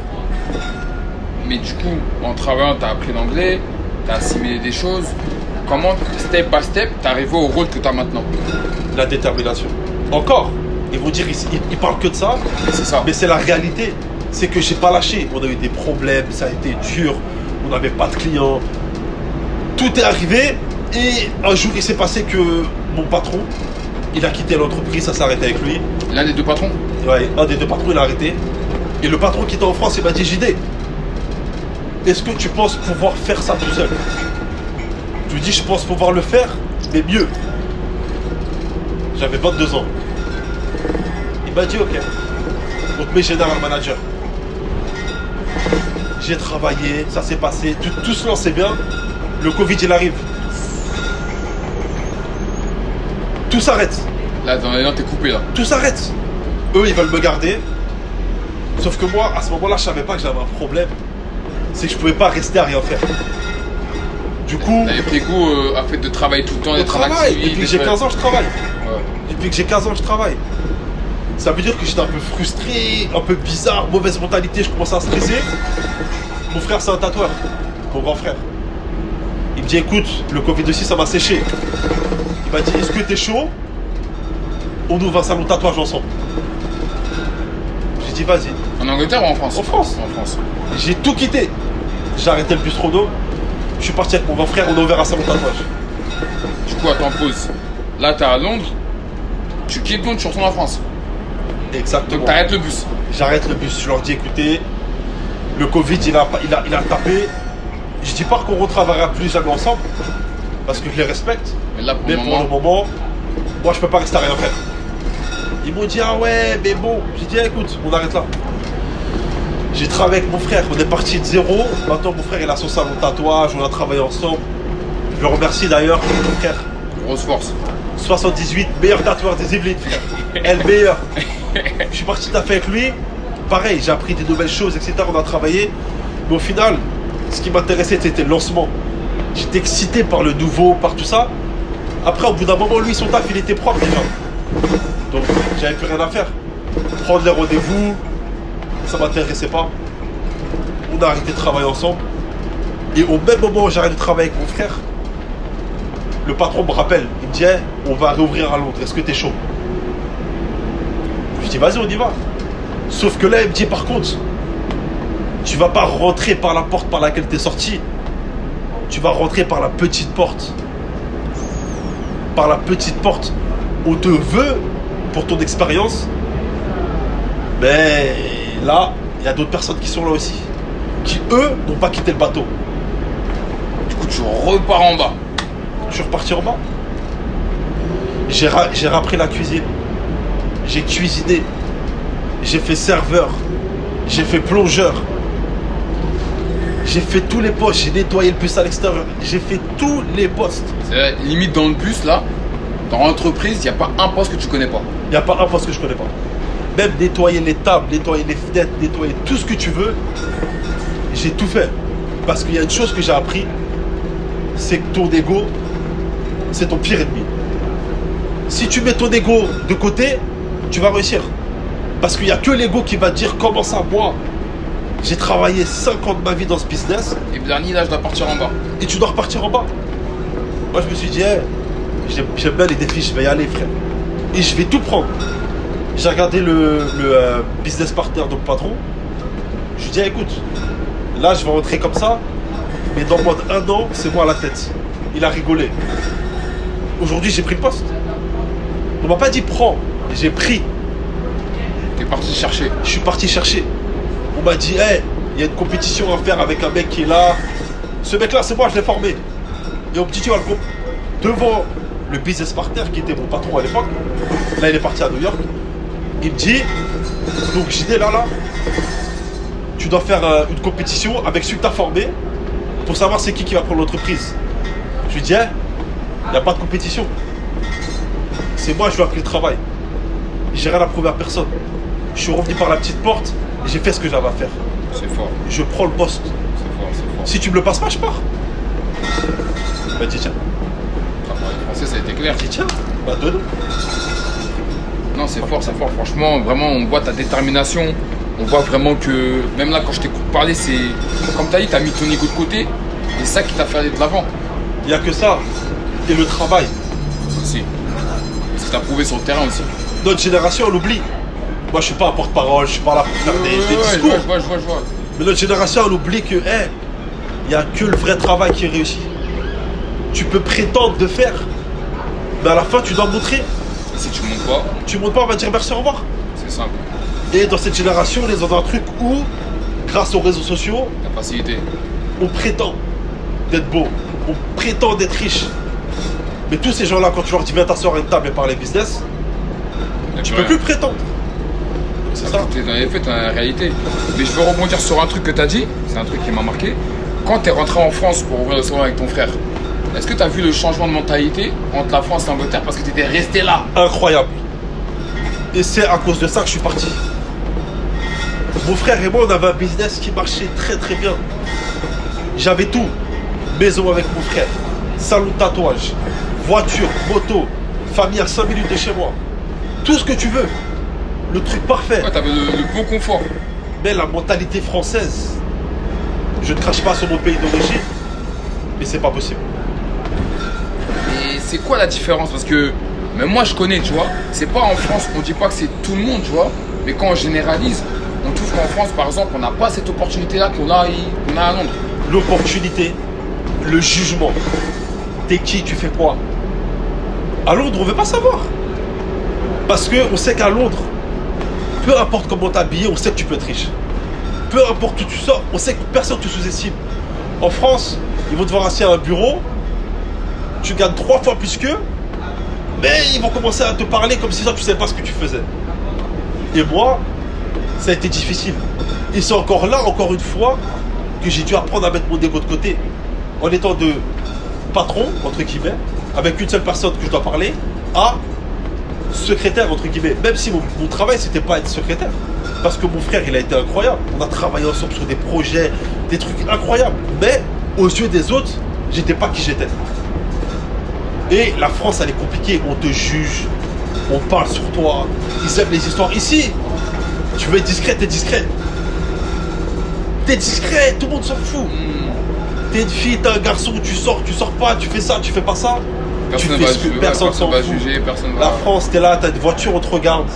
Speaker 1: Mais du coup, en travaillant, tu as appris l'anglais, tu as assimilé des choses. Comment, step by step, tu es arrivé au rôle que tu as maintenant?
Speaker 2: La détermination. Encore, ils vont dire, ils parlent que de ça,
Speaker 1: Mais c'est ça.
Speaker 2: mais c'est la réalité. C'est que j'ai pas lâché. On a eu des problèmes, ça a été dur, on n'avait pas de clients. Tout est arrivé, et un jour, il s'est passé que mon patron, il a quitté l'entreprise, ça s'est arrêté avec lui.
Speaker 1: L'un des deux patrons?
Speaker 2: Ouais, un des deux patrons, il a arrêté. Et le patron qui était en France, il m'a dit, JD, est-ce que tu penses pouvoir faire ça tout seul? Je lui dis, je pense pouvoir le faire, mais mieux. J'avais 22 ans. Il m'a dit, ok, on te met général manager. J'ai travaillé, ça s'est passé, tout se lançait bien. Le Covid, il arrive. Tout s'arrête.
Speaker 1: Là, dans les t'es coupé là.
Speaker 2: Tout s'arrête. Eux, ils veulent me garder. Sauf que moi, à ce moment-là, je savais pas que j'avais un problème. C'est que je pouvais pas rester à rien faire. Du coup,
Speaker 1: T'avais pris goût à fait de travailler tout le temps,
Speaker 2: je
Speaker 1: d'être en
Speaker 2: travaille.
Speaker 1: activité.
Speaker 2: Depuis que j'ai 15 ans, je travaille.
Speaker 1: Ouais.
Speaker 2: Depuis que j'ai 15 ans, je travaille. Ça veut dire que j'étais un peu frustré, un peu bizarre, mauvaise mentalité, je commençais à stresser. Mon frère, c'est un tatoueur. Mon grand frère. Il me dit, écoute, le Covid aussi, ça m'a séché. Il m'a dit, est-ce que t'es chaud? On ouvre un salon de tatouage ensemble. J'ai dit, vas-y.
Speaker 1: En Angleterre ou en France?
Speaker 2: En France.
Speaker 1: En France.
Speaker 2: J'ai tout quitté. J'ai arrêté le bistronome. Je suis parti avec mon grand frère, on a ouvert un salon de tatouage.
Speaker 1: Du coup, attends, pause. Là, t'es à Londres. Tu quittes Londres, tu retournes en France.
Speaker 2: Exactement.
Speaker 1: Donc t'arrêtes le bus.
Speaker 2: J'arrête le bus. Je leur dis, écoutez, le Covid, il a tapé. Je dis pas qu'on ne retravaillera plus jamais ensemble, parce que je les respecte.
Speaker 1: Mais là, pour
Speaker 2: Mais
Speaker 1: le
Speaker 2: pour le moment, moi, je peux pas rester à rien faire. Ils m'ont dit, ah ouais, mais bon. J'ai dit, ah, écoute, on arrête là. J'ai travaillé avec mon frère, on est parti de zéro. Maintenant, mon frère, il a son salon de tatouage, on a travaillé ensemble. Je le remercie d'ailleurs, mon frère.
Speaker 1: grosse force.
Speaker 2: 78, meilleur tatoueur des Yvelines, frère. Elle meilleur. Je suis parti taffer avec lui. Pareil, j'ai appris des nouvelles choses, etc. On a travaillé. Mais au final, ce qui m'intéressait, c'était le lancement. J'étais excité par le nouveau, par tout ça. Après, au bout d'un moment, lui, son taf, il était propre déjà. Donc, j'avais plus rien à faire. Prendre les rendez-vous, ça m'intéressait pas. On a arrêté de travailler ensemble. Et au même moment où j'arrête de travailler avec mon frère, le patron me rappelle. Il me dit, hey, on va réouvrir à Londres. Est-ce que t'es chaud? Je dis, vas-y, on y va. Sauf que là, il me dit, par contre, tu vas pas rentrer par la porte par laquelle t'es sorti. Tu vas rentrer par la petite porte. Par la petite porte. On te veut pour ton expérience. Mais là, il y a d'autres personnes qui sont là aussi. Qui, eux, n'ont pas quitté le bateau.
Speaker 1: Du coup, tu repars en bas.
Speaker 2: Je suis reparti en bas. J'ai rappris la cuisine. J'ai cuisiné. J'ai fait serveur. J'ai fait plongeur. J'ai fait tous les postes. J'ai nettoyé le bus à l'extérieur. J'ai fait tous les postes.
Speaker 1: C'est limite dans le bus là, dans l'entreprise, il n'y a pas un poste que tu connais pas.
Speaker 2: Il n'y a pas un poste que je connais pas. Même nettoyer les tables, nettoyer les fenêtres, nettoyer tout ce que tu veux. J'ai tout fait. Parce qu'il y a une chose que j'ai appris, c'est que ton ego, c'est ton pire ennemi. Si tu mets ton ego de côté, tu vas réussir. Parce qu'il n'y a que l'ego qui va te dire comment ça, moi, j'ai travaillé 5 ans de ma vie dans ce business.
Speaker 1: Et dernier, là, je dois partir en bas.
Speaker 2: Et tu dois repartir en bas. Moi, je me suis dit, hey, j'aime bien les défis, je vais y aller, frère. Et je vais tout prendre. J'ai regardé le business partner de mon patron. Je lui ai dit, écoute, là, je vais rentrer comme ça, mais dans moins d'1 an, c'est moi à la tête. Il a rigolé. Aujourd'hui, j'ai pris le poste. On m'a pas dit prends, j'ai pris.
Speaker 1: T'es parti chercher.
Speaker 2: Je suis parti chercher. On m'a dit, hey, il y a une compétition à faire avec un mec qui est là. Ce mec-là, c'est moi, je l'ai formé. Et on me dit, tu vas le groupe devant le business partner qui était mon patron à l'époque. Là, il est parti à New York. Il me dit, donc JD, là, tu dois faire une compétition avec celui que tu as formé pour savoir c'est qui va prendre l'entreprise. Je lui dis, hey, il n'y a pas de compétition. C'est moi, je lui ai appris le travail. J'ai rien à prouver à personne. Je suis revenu par la petite porte et j'ai fait ce que j'avais à faire.
Speaker 1: C'est fort.
Speaker 2: Je prends le poste.
Speaker 1: C'est fort, c'est fort.
Speaker 2: Si tu me le passes pas, je pars. Il m'a dit, tiens.
Speaker 1: Les Français, ça a été clair.
Speaker 2: Tiens, bah donne.
Speaker 1: Non, c'est fort, c'est fort. Franchement, vraiment, on voit ta détermination. On voit vraiment que, même là, quand je t'écoute parler, c'est. Comme tu as dit, tu as mis ton ego de côté. Et c'est ça qui t'a fait aller de l'avant.
Speaker 2: Il n'y a que ça. Et le travail.
Speaker 1: Aussi. Parce que tu as prouvé sur le terrain aussi.
Speaker 2: Notre génération, on l'oublie. Moi, je suis pas un porte-parole, je suis pas là pour faire des discours.
Speaker 1: Je vois.
Speaker 2: Mais notre génération, on oublie que, il n'y a que le vrai travail qui réussit. Tu peux prétendre de faire, mais à la fin, tu dois montrer.
Speaker 1: Et si tu montes pas,
Speaker 2: Tu montes pas, on va dire merci, au revoir.
Speaker 1: c'est simple.
Speaker 2: Et dans cette génération, on est dans un truc où, grâce aux réseaux sociaux,
Speaker 1: La facilité.
Speaker 2: on prétend d'être beau, on prétend d'être riche. Mais tous ces gens-là, quand tu leur dis viens t'asseoir à une table et parler business, tu peux plus prétendre. C'est ça.
Speaker 1: Tu es dans les faits, tu es dans la réalité. Mais je veux rebondir sur un truc que tu as dit, c'est un truc qui m'a marqué. Quand tu es rentré en France pour ouvrir le salon avec ton frère, est-ce que tu as vu le changement de mentalité entre la France et l'Angleterre parce que tu étais resté là?
Speaker 2: Incroyable. Et c'est à cause de ça que je suis parti. Mon frère et moi, on avait un business qui marchait très très bien. J'avais tout. Maison avec mon frère, salon de tatouage, voiture, moto, famille à 5 minutes de chez moi. Tout ce que tu veux. Le truc parfait.
Speaker 1: Ouais, tu avais le bon confort.
Speaker 2: Mais la mentalité française, je ne crache pas sur mon pays d'origine, mais c'est pas possible.
Speaker 1: Et c'est quoi la différence? Parce que même moi je connais, tu vois, c'est pas en France, on dit pas que c'est tout le monde, tu vois, mais quand on généralise, on trouve qu'en France, par exemple, on n'a pas cette opportunité-là qu'on a à Londres.
Speaker 2: L'opportunité, le jugement. T'es qui, tu fais quoi? À Londres, on veut pas savoir. Parce qu'on sait qu'à Londres, peu importe comment t'es habillé, on sait que tu peux être riche. Peu importe où tu sors, on sait que personne ne te sous-estime. En France, ils vont te voir assis à un bureau, tu gagnes 3 fois plus qu'eux, mais ils vont commencer à te parler comme si toi tu ne savais pas ce que tu faisais. Et moi, ça a été difficile. Et c'est encore là, encore une fois, que j'ai dû apprendre à mettre mon ego de côté. En étant de patron, entre guillemets, avec une seule personne que je dois parler, à secrétaire, entre guillemets. Même si mon travail, c'était pas être secrétaire. Parce que mon frère, il a été incroyable. On a travaillé ensemble sur des projets, des trucs incroyables. Mais aux yeux des autres, j'étais pas qui j'étais. Et la France, elle est compliquée. On te juge, on parle sur toi. Ils aiment les histoires. Ici, tu veux être discret, t'es discret. T'es discret, tout le monde s'en fout. T'es une fille, t'es un garçon, tu sors pas, tu fais ça, tu fais pas ça.
Speaker 1: Personne
Speaker 2: tu
Speaker 1: ne
Speaker 2: fais
Speaker 1: va
Speaker 2: ce que
Speaker 1: juger,
Speaker 2: personne s'en
Speaker 1: va
Speaker 2: fout.
Speaker 1: juger, personne va.
Speaker 2: La France, t'es là, t'as une voiture, on te regarde.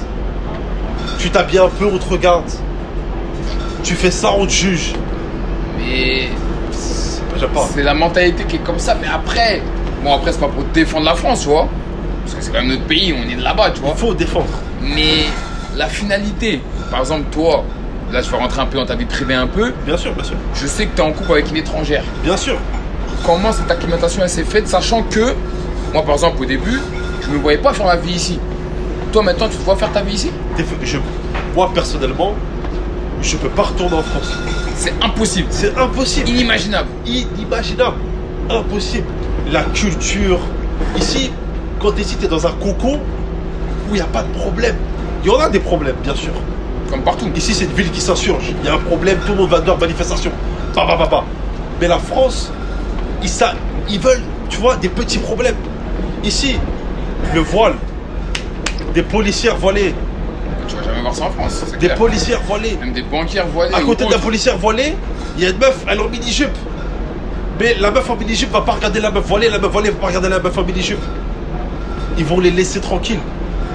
Speaker 2: Tu t'habilles un peu, on te regarde. Tu fais ça, on te juge.
Speaker 1: Mais
Speaker 2: J'aime pas.
Speaker 1: c'est la mentalité qui est comme ça. Mais après, bon, après, c'est pas pour défendre la France, tu vois. Parce que c'est quand même notre pays, on est de là-bas, tu vois.
Speaker 2: Il faut défendre.
Speaker 1: Mais la finalité, par exemple, toi, là, je vais rentrer un peu dans ta vie privée un peu.
Speaker 2: Bien sûr, bien sûr.
Speaker 1: Je sais que tu es en couple avec une étrangère.
Speaker 2: Bien sûr.
Speaker 1: Comment cette acclimatation elle s'est faite, sachant que moi, par exemple, au début, je ne me voyais pas faire ma vie ici. Toi, maintenant, tu te vois faire ta vie ici?
Speaker 2: Moi, personnellement, je peux pas retourner en France.
Speaker 1: C'est impossible.
Speaker 2: C'est impossible.
Speaker 1: Inimaginable.
Speaker 2: Inimaginable. Impossible. La culture. Ici, quand t'es ici, t'es dans un cocon où il n'y a pas de problème. Il y en a des problèmes, bien sûr.
Speaker 1: Comme partout.
Speaker 2: Ici, c'est une ville qui s'insurge. Il y a un problème, tout le monde va dans manifestation. Bah. Mais la France, ils veulent, tu vois, des petits problèmes. Ici, le voile, des policières voilées,
Speaker 1: Tu vas jamais voir ça en France. C'est
Speaker 2: des
Speaker 1: clair.
Speaker 2: policières voilées.
Speaker 1: Même des banquières voilées.
Speaker 2: À
Speaker 1: ou
Speaker 2: côté de la
Speaker 1: autres.
Speaker 2: policière voilée, il y a une meuf, elle est en mini-jupe. Mais la meuf en mini-jupe va pas regarder la meuf voilée, la meuf voilée va pas regarder la meuf en mini-jupe. Ils vont les laisser tranquilles.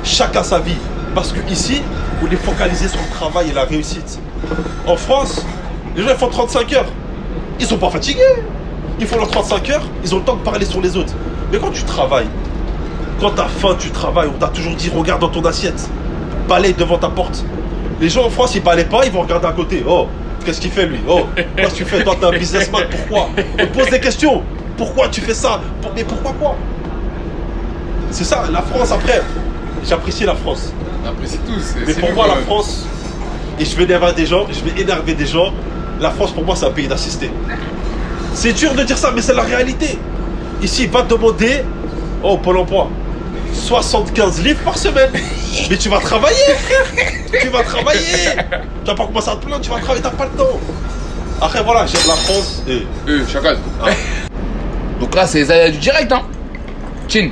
Speaker 2: Chacun sa vie. Parce que ici, on est focalisé sur le travail et la réussite. En France, les gens ils font 35 heures. Ils sont pas fatigués. Ils font leurs 35 heures, ils ont le temps de parler sur les autres. Mais quand tu travailles, quand t'as faim, tu travailles, on t'a toujours dit regarde dans ton assiette. Balaye devant ta porte. Les gens en France, ils balaient pas, ils vont regarder à côté. Oh, qu'est-ce qu'il fait lui? Oh, qu'est-ce que tu fais? Toi, t'es un businessman, pourquoi? On pose des questions. Pourquoi tu fais ça? Mais pourquoi quoi? C'est ça, la France après. J'apprécie la France.
Speaker 1: On apprécie tous.
Speaker 2: Mais pour moi, la France, et je vais énerver des gens, la France pour moi c'est un pays d'assistés. C'est dur de dire ça, mais c'est la réalité. Ici, va te demander, oh Pôle emploi, 75 livres par semaine. Mais tu vas travailler, frère. Tu vas travailler. Tu vas pas commencer à te plaindre, tu vas travailler, t'as pas le temps. Après voilà, j'aime la France et...
Speaker 1: Chacal. Donc là, c'est les aléas du direct, hein. Chin.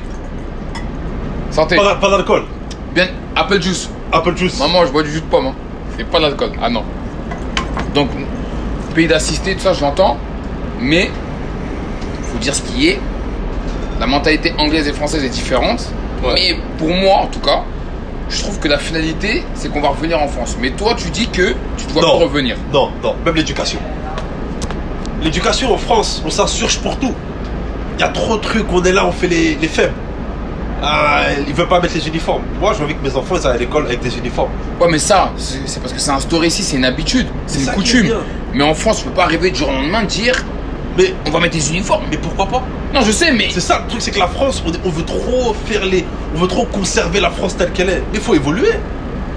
Speaker 1: Santé.
Speaker 2: Pas d'alcool.
Speaker 1: Bien, apple juice.
Speaker 2: Apple juice.
Speaker 1: Maman, je bois du jus de pomme, hein. Et pas d'alcool. Ah non. Donc, pays d'assister, tout ça, je l'entends. Mais, faut dire ce qui est. La mentalité anglaise et française est différente.
Speaker 2: Ouais.
Speaker 1: Mais pour moi, en tout cas, je trouve que la finalité, c'est qu'on va revenir en France. Mais toi, tu dis que tu dois pas revenir.
Speaker 2: Non, même l'éducation. L'éducation en France, on s'insurge pour tout. Il y a trop de trucs, on est là, on fait les faibles. Ils veulent pas mettre les uniformes. Moi, j'ai envie que mes enfants ils aillent à l'école avec des uniformes.
Speaker 1: Ouais, mais ça, c'est parce que c'est instauré ici, c'est une habitude, c'est une
Speaker 2: ça qui est
Speaker 1: coutume.
Speaker 2: bien.
Speaker 1: Mais en France, tu peux pas arriver du jour au lendemain dire
Speaker 2: Mais,
Speaker 1: on va mettre les uniformes.
Speaker 2: mais pourquoi pas?
Speaker 1: Non, je sais, mais
Speaker 2: C'est ça le truc, c'est que la France, on veut trop on veut trop conserver la France telle qu'elle est. Mais il faut évoluer.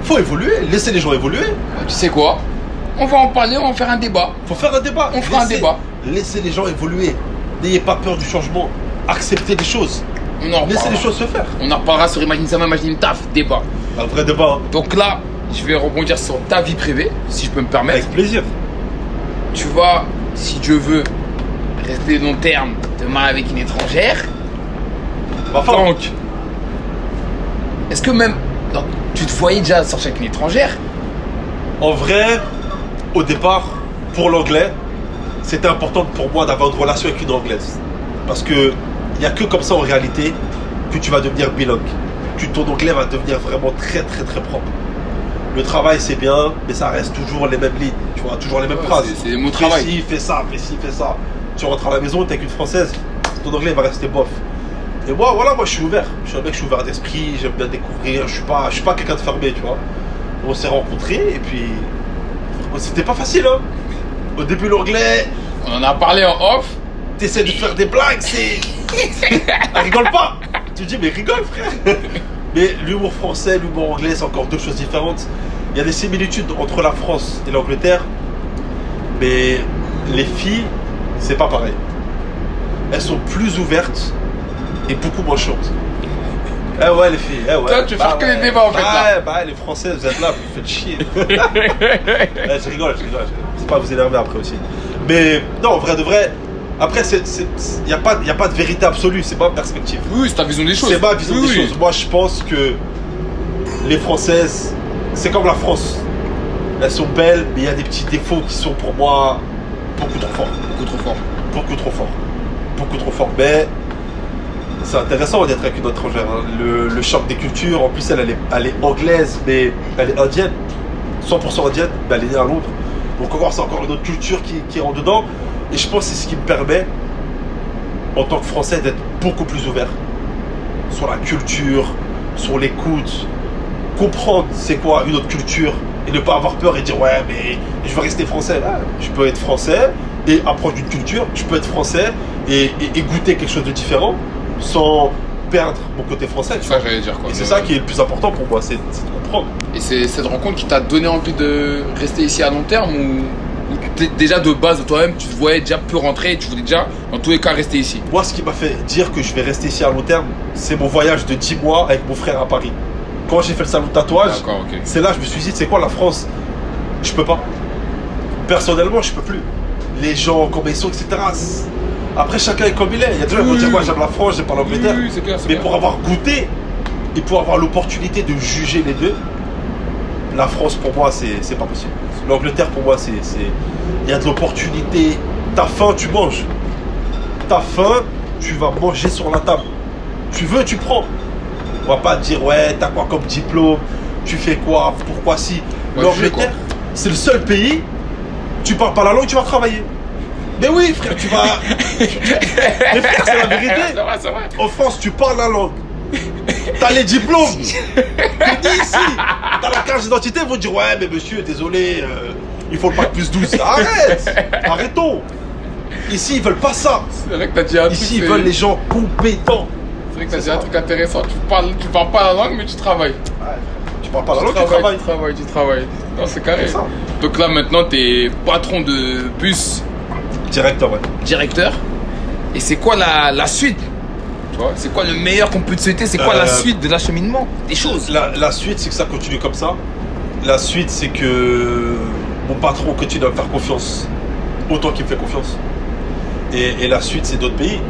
Speaker 2: Faut évoluer, laisser les gens évoluer.
Speaker 1: tu sais quoi? On va en parler, on va en faire un débat.
Speaker 2: Faut faire un débat.
Speaker 1: On fera un débat.
Speaker 2: Laissez les gens évoluer. N'ayez pas peur du changement. Acceptez les choses.
Speaker 1: On en
Speaker 2: Laissez
Speaker 1: reparlera.
Speaker 2: les choses se faire.
Speaker 1: On en reparlera sur Imagine ça, Imagine Taf, débat.
Speaker 2: Un vrai débat. Hein.
Speaker 1: Donc là, je vais rebondir sur ta vie privée, si je peux me permettre.
Speaker 2: Avec plaisir.
Speaker 1: Tu vas, si Dieu veut, rester long terme, te marier avec une étrangère.
Speaker 2: Ma femme.
Speaker 1: Donc, est-ce que même tu te voyais déjà sortir avec une étrangère?
Speaker 2: En vrai, au départ, pour l'anglais, c'était important pour moi d'avoir une relation avec une anglaise. Parce que il n'y a que comme ça en réalité que tu vas devenir bilingue. Ton anglais va devenir vraiment très très très propre. Le travail c'est bien, mais ça reste toujours les mêmes lignes, tu vois, toujours les mêmes phrases.
Speaker 1: C'est les mots de
Speaker 2: Fais
Speaker 1: travail.
Speaker 2: ci, fais ça, fais ci, fais ça. Tu rentres à la maison, t'es avec une française, ton anglais va rester bof. Et moi, voilà, moi je suis ouvert. Je suis un mec, je suis ouvert d'esprit, j'aime bien découvrir, je suis pas quelqu'un de fermé, tu vois. On s'est rencontrés et puis c'était pas facile, hein. Au début l'anglais,
Speaker 1: On en a parlé en off.
Speaker 2: t'essaies de faire des blagues, c'est. Elle rigole pas. Tu te dis, mais rigole, frère. Mais l'humour français, l'humour anglais, c'est encore deux choses différentes. Il y a des similitudes entre la France et l'Angleterre, mais les filles, c'est pas pareil. Elles sont plus ouvertes et beaucoup moins chiantes. Eh ouais, les filles, eh ouais.
Speaker 1: Toi, tu veux faire que les débats, en fait, là.
Speaker 2: Ouais, bah les Français, vous êtes là, vous me faites chier. Je rigole. C'est pas vous énerver après aussi. Mais non, en vrai de vrai, après, il n'y a pas de vérité absolue, c'est ma perspective.
Speaker 1: Oui, c'est ta vision des choses.
Speaker 2: C'est ma vision
Speaker 1: Oui,
Speaker 2: des
Speaker 1: oui.
Speaker 2: choses. Moi, je pense que les Françaises, c'est comme la France. Elles sont belles, mais il y a des petits défauts qui sont pour moi beaucoup trop forts.
Speaker 1: Beaucoup trop fort.
Speaker 2: Beaucoup trop forts. Beaucoup trop forts. Mais c'est intéressant d'être avec une étrangère. Hein. Le choc des cultures, en plus, elle est anglaise, mais elle est indienne. 100% indienne, mais elle est née à Londres. Donc encore, c'est encore une autre culture qui rentre dedans. Et je pense que c'est ce qui me permet, en tant que Français, d'être beaucoup plus ouvert sur la culture, sur l'écoute, comprendre c'est quoi une autre culture et ne pas avoir peur et dire ouais mais je veux rester français. Là, je peux être français et approche d'une culture, je peux être français et goûter quelque chose de différent sans perdre mon côté français.
Speaker 1: C'est ça que j'allais dire, quoi.
Speaker 2: Et c'est ça qui est le plus important pour moi, c'est de comprendre.
Speaker 1: Et c'est cette rencontre qui t'a donné envie de rester ici à long terme ou déjà de base de toi-même, tu te voyais déjà peu rentrer et tu voulais déjà, dans tous les cas, rester ici?
Speaker 2: Moi, ce qui m'a fait dire que je vais rester ici à long terme, c'est mon voyage de 10 mois avec mon frère à Paris. Quand j'ai fait le salon de tatouage,
Speaker 1: D'accord, ok.
Speaker 2: c'est là que je me suis dit, c'est quoi la France? Je peux pas. Personnellement, je peux plus. Les gens, comme ils sont, etc. Après, chacun est comme il est. Il y a des gens qui vont dire, moi j'aime la France, j'aime pas l'Angleterre.
Speaker 1: Oui, c'est clair, c'est
Speaker 2: Mais
Speaker 1: clair.
Speaker 2: pour avoir goûté et pour avoir l'opportunité de juger les deux, la France pour moi c'est pas possible. L'Angleterre pour moi c'est il y a de l'opportunité. T'as faim, tu manges. T'as faim, tu vas manger sur la table. Tu veux, tu prends. On va pas te dire ouais t'as quoi comme diplôme, tu fais quoi, pourquoi si.
Speaker 1: Ouais, tu fais
Speaker 2: L'Angleterre
Speaker 1: quoi
Speaker 2: c'est le seul pays, tu parles pas la langue, tu vas travailler. Mais oui frère, tu vas. Mais frère, c'est la vérité.
Speaker 1: C'est vrai, c'est vrai.
Speaker 2: En France, tu parles la langue. T'as les diplômes. T'es dit ici. T'as la carte d'identité, ils vont dire ouais, mais monsieur, désolé, il faut le bac plus 12. Arrête. Arrêtons. Ici, ils veulent pas ça.
Speaker 1: C'est vrai que t'as dit un truc.
Speaker 2: Ici, ils veulent les gens compétents.
Speaker 1: C'est vrai que t'as
Speaker 2: C'est
Speaker 1: dit un
Speaker 2: ça.
Speaker 1: truc intéressant. Tu parles pas la langue, mais tu travailles.
Speaker 2: Tu parles pas la langue, tu travailles.
Speaker 1: Non, c'est carré.
Speaker 2: C'est ça.
Speaker 1: Donc là, maintenant, t'es patron de bus,
Speaker 2: Directeur, ouais.
Speaker 1: directeur. Et c'est quoi la suite? Tu vois, c'est quoi le meilleur qu'on peut te souhaiter? C'est quoi la suite de l'acheminement des choses?
Speaker 2: La suite, c'est que ça continue comme ça. La suite, c'est que mon patron continue à me faire confiance autant qu'il me fait confiance. Et la suite, c'est d'autres pays.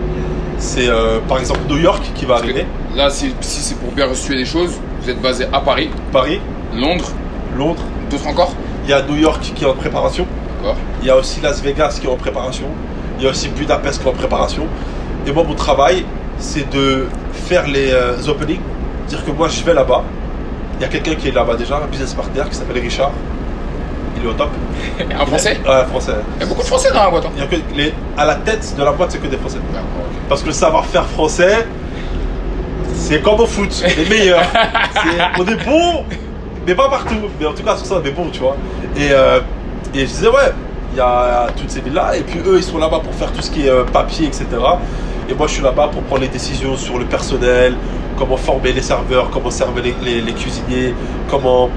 Speaker 2: C'est par exemple New York qui va arriver,
Speaker 1: Là, si c'est pour bien resituer les choses, vous êtes basé à Paris,
Speaker 2: Paris,
Speaker 1: Londres,
Speaker 2: Londres.
Speaker 1: d'autres encore?
Speaker 2: Il y a New York qui est en préparation.
Speaker 1: D'accord.
Speaker 2: Il y a aussi Las Vegas qui est en préparation. Il y a aussi Budapest qui est en préparation. Et moi, mon travail, c'est de faire les openings. Dire que moi, je vais là-bas. Il y a quelqu'un qui est là-bas déjà, un business partner qui s'appelle Richard. Il est au top.
Speaker 1: Un Français?
Speaker 2: Ouais, français.
Speaker 1: Il y a beaucoup de Français dans la boîte. Hein.
Speaker 2: Il y a que à la tête de la boîte, c'est que des Français.
Speaker 1: D'accord, ok.
Speaker 2: Parce que le savoir-faire français, c'est comme au foot, les meilleurs. On est bon, mais pas partout. Mais en tout cas, sur ça, on est bon, tu vois. Et je disais, ouais, il y a toutes ces villes-là. Et puis eux, ils sont là-bas pour faire tout ce qui est papier, etc. Et moi, je suis là-bas pour prendre les décisions sur le personnel, comment former les serveurs, comment servir les cuisiniers, comment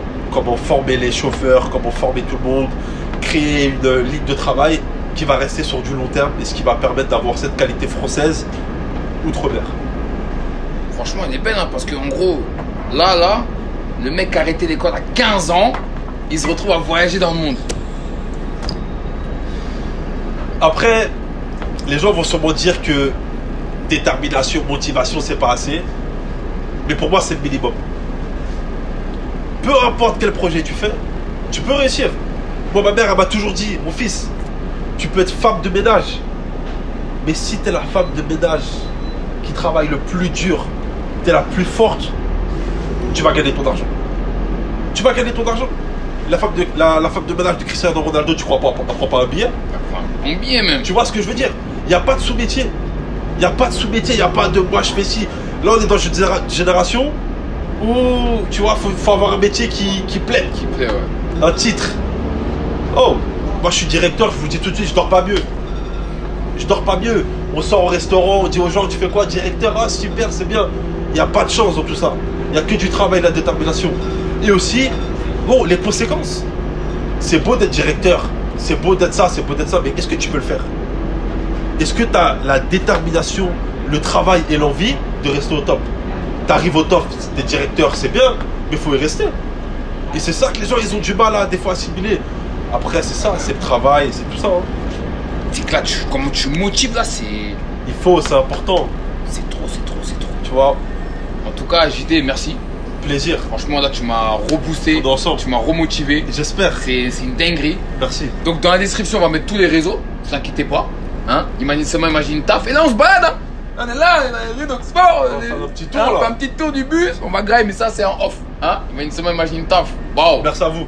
Speaker 2: former les chauffeurs, comment former tout le monde, créer une ligne de travail qui va rester sur du long terme et ce qui va permettre d'avoir cette qualité française outre-mer.
Speaker 1: Franchement, elle est belle, hein, parce qu'en gros, là, le mec a arrêté l'école à 15 ans, il se retrouve à voyager dans le monde.
Speaker 2: Après, les gens vont sûrement dire que détermination, motivation, c'est pas assez. Mais pour moi, c'est le minimum. Peu importe quel projet tu fais, tu peux réussir. Moi, ma mère, elle m'a toujours dit, mon fils, tu peux être femme de ménage. Mais si tu es la femme de ménage qui travaille le plus dur, tu es la plus forte, tu vas gagner ton argent. Tu vas gagner ton argent. La femme de ménage de Cristiano Ronaldo, tu crois pas, elle prend pas un billet.
Speaker 1: Enfin, un billet même.
Speaker 2: Tu vois ce que je veux dire? Il n'y a pas de sous-métier. Il n'y a pas de sous-métier, il n'y a pas de moi je fais ci. Là, on est dans une génération où, tu vois, faut avoir un métier qui plaît.
Speaker 1: Qui plaît, ouais.
Speaker 2: Un titre. Oh, moi je suis directeur, je vous dis tout de suite, je dors pas mieux. Je dors pas mieux. On sort au restaurant, on dit aux gens, tu fais quoi? Directeur, ah super, c'est bien. Il n'y a pas de chance dans tout ça. Il n'y a que du travail et de la détermination. Et aussi, bon, les conséquences. C'est beau d'être directeur, c'est beau d'être ça, mais est-ce que tu peux le faire? Est-ce que tu as la détermination, le travail et l'envie de rester au top? Tu arrives au top, t'es directeur, c'est bien, mais il faut y rester. Et c'est ça que les gens, ils ont du mal à des fois assimiler. Après, c'est ça, c'est le travail, c'est tout ça. Hein.
Speaker 1: C'est que là, comment tu motives là, c'est
Speaker 2: C'est important,
Speaker 1: trop.
Speaker 2: tu vois.
Speaker 1: En tout cas, JD, merci.
Speaker 2: Plaisir.
Speaker 1: Franchement, là, tu m'as reboosté,
Speaker 2: On est ensemble.
Speaker 1: tu m'as remotivé.
Speaker 2: J'espère.
Speaker 1: C'est une dinguerie.
Speaker 2: Merci.
Speaker 1: Donc, dans la description, on va mettre tous les réseaux. Ne vous inquiétez pas. Hein? Imagine taf. Et là, on se balade. Hein? On est là, on est dans les rues d'Oxford.
Speaker 2: On va faire un petit tour,
Speaker 1: On
Speaker 2: là.
Speaker 1: fait un petit tour du bus. On va grailler, mais ça, c'est en off. Hein? Imagine taf. Wow.
Speaker 2: Merci à vous.